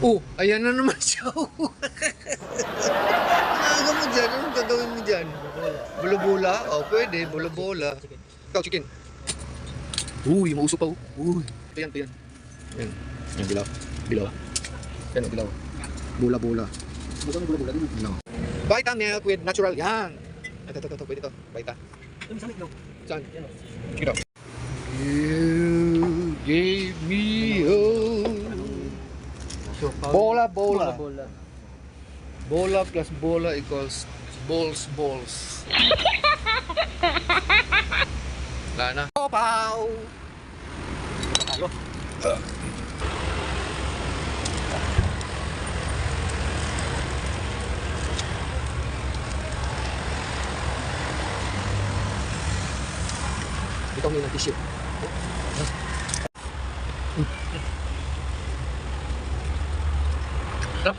Oh, ayan na naman siya. Aga mo dyan, anong gagawin mo dyan? Bola-bola? Oh, pwede, bola-bola. Ikaw, chicken. Uy, mauso pa. Uy, ito yan, ito yan. Yan, yan, bilaw. Bilaw. Yan, oh, bilaw. Bola-bola. No. Vita milk with natural. Yan. Ito, pwede ito. Vita. Saan? Sige daw. You gave me hope. Bola. Bola plus bola equals balls. Wala na. Pow! Halo. Ikaw may ng-tissue. Sarap.